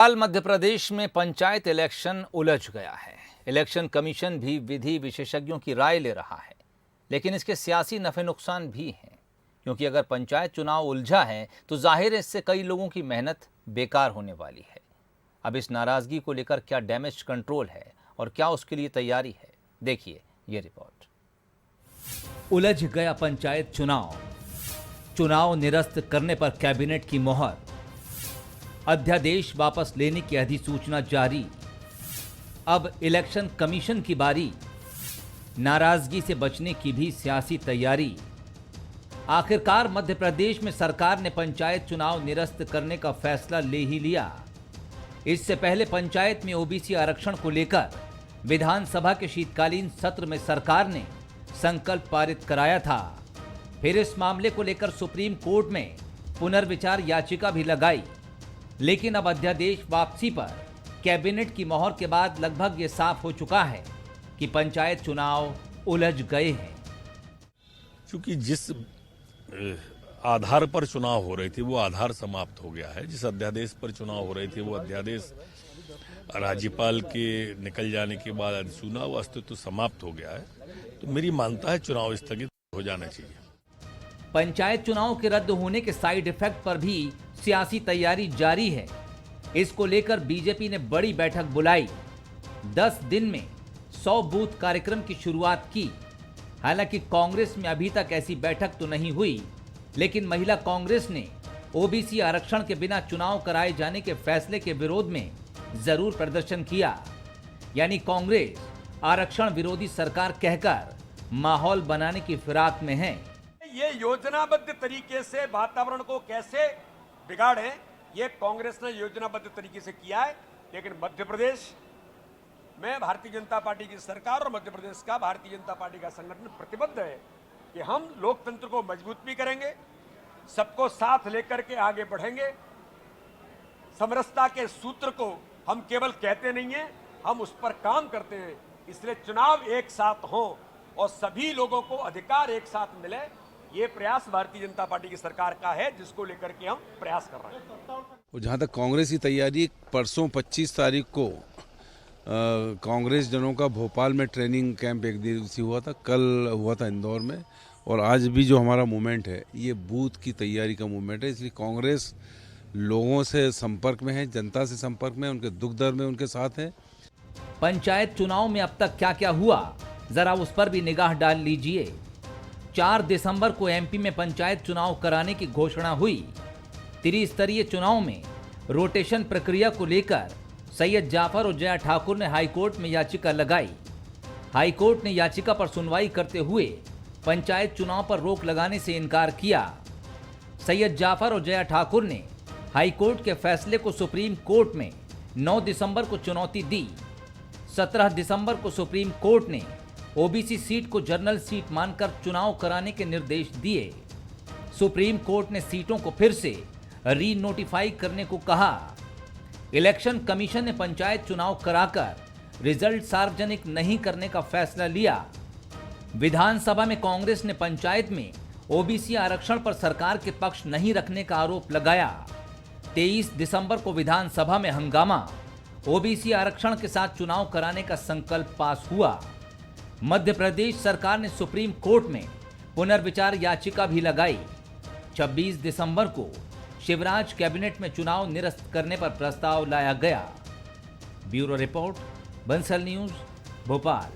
हाल मध्य प्रदेश में पंचायत इलेक्शन उलझ गया है। इलेक्शन कमीशन भी विधि विशेषज्ञों की राय ले रहा है, लेकिन इसके सियासी नफे नुकसान भी हैं, क्योंकि अगर पंचायत चुनाव उलझा है तो जाहिर है इससे कई लोगों की मेहनत बेकार होने वाली है। अब इस नाराजगी को लेकर क्या डैमेज कंट्रोल है और क्या उसके लिए तैयारी है, देखिए ये रिपोर्ट। उलझ गया पंचायत चुनाव, चुनाव निरस्त करने पर कैबिनेट की मोहर, अध्यादेश वापस लेने की अधिसूचना जारी। अब इलेक्शन कमीशन की बारी, नाराजगी से बचने की भी सियासी तैयारी। आखिरकार मध्य प्रदेश में सरकार ने पंचायत चुनाव निरस्त करने का फैसला ले ही लिया। इससे पहले पंचायत में ओबीसी आरक्षण को लेकर विधानसभा के शीतकालीन सत्र में सरकार ने संकल्प पारित कराया था। फिर इस मामले को लेकर सुप्रीम कोर्ट में पुनर्विचार याचिका भी लगाई, लेकिन अब अध्यादेश वापसी पर कैबिनेट की मोहर के बाद लगभग ये साफ हो चुका है कि पंचायत चुनाव उलझ गए हैं। क्योंकि जिस आधार पर चुनाव हो रही थी वो आधार समाप्त हो गया है। जिस अध्यादेश पर चुनाव हो रही थी वो अध्यादेश राज्यपाल के निकल जाने के बाद अधिसूचना वो अस्तित्व समाप्त हो गया है। तो मेरी मानता है चुनाव स्थगित हो जाना चाहिए। पंचायत चुनाव के रद्द होने के साइड इफेक्ट पर भी सियासी तैयारी जारी है। इसको लेकर बीजेपी ने बड़ी बैठक बुलाई। 10 दिन में 100 बूथ कार्यक्रम की शुरुआत की। हालांकि कांग्रेस में अभी तक ऐसी बैठक तो नहीं हुई, लेकिन महिला कांग्रेस ने ओबीसी आरक्षण के बिना चुनाव कराए जाने के फैसले के विरोध में जरूर प्रदर्शन किया। यानी कांग्रेस आरक्षण विरोधी सरकार कहकर माहौल बनाने की फिराक में है। ये योजनाबद्ध तरीके से वातावरण को कैसे बिगाड़े, ये कांग्रेस ने योजनाबद्ध तरीके से किया है। लेकिन मध्य प्रदेश में भारतीय जनता पार्टी की सरकार और मध्य प्रदेश का भारतीय जनता पार्टी का संगठन प्रतिबद्ध है कि हम लोकतंत्र को मजबूत भी करेंगे, सबको साथ लेकर के आगे बढ़ेंगे। समरसता के सूत्र को हम केवल कहते नहीं हैं, हम उस पर काम करते हैं। इसलिए चुनाव एक साथ हो और सभी लोगों को अधिकार एक साथ मिले, ये प्रयास भारतीय जनता पार्टी की सरकार का है, जिसको लेकर के हम प्रयास कर रहे हैं। जहाँ तक कांग्रेस की तैयारी, परसों 25 तारीख को कांग्रेस जनों का भोपाल में ट्रेनिंग कैंप एक दिवसीय हुआ था, कल हुआ था इंदौर में, और आज भी जो हमारा मूवमेंट है ये बूथ की तैयारी का मूवमेंट है। इसलिए कांग्रेस लोगों से संपर्क में है, जनता से संपर्क में, उनके दुख दर्द में उनके साथ है। पंचायत चुनाव में अब तक क्या क्या हुआ, जरा उस पर भी निगाह डाल लीजिए। 4 दिसंबर को एमपी में पंचायत चुनाव कराने की घोषणा हुई। त्रिस्तरीय चुनाव में रोटेशन प्रक्रिया को लेकर सैयद जाफर और जया ठाकुर ने हाईकोर्ट में याचिका लगाई। हाईकोर्ट ने याचिका पर सुनवाई करते हुए पंचायत चुनाव पर रोक लगाने से इनकार किया। सैयद जाफर और जया ठाकुर ने हाईकोर्ट के फैसले को सुप्रीम कोर्ट में 9 दिसंबर को चुनौती दी। 17 दिसंबर को सुप्रीम कोर्ट ने ओबीसी सीट को जनरल सीट मानकर चुनाव कराने के निर्देश दिए। सुप्रीम कोर्ट ने सीटों को फिर से री नोटिफाई करने को कहा। इलेक्शन कमीशन ने पंचायत चुनाव कराकर रिजल्ट सार्वजनिक नहीं करने का फैसला लिया। विधानसभा में कांग्रेस ने पंचायत में ओबीसी आरक्षण पर सरकार के पक्ष नहीं रखने का आरोप लगाया। 23 दिसंबर को विधानसभा में हंगामा, ओबीसी आरक्षण के साथ चुनाव कराने का संकल्प पास हुआ। मध्य प्रदेश सरकार ने सुप्रीम कोर्ट में पुनर्विचार याचिका भी लगाई। 26 दिसंबर को शिवराज कैबिनेट में चुनाव निरस्त करने पर प्रस्ताव लाया गया। Bureau report, Bansal news, Bhopal.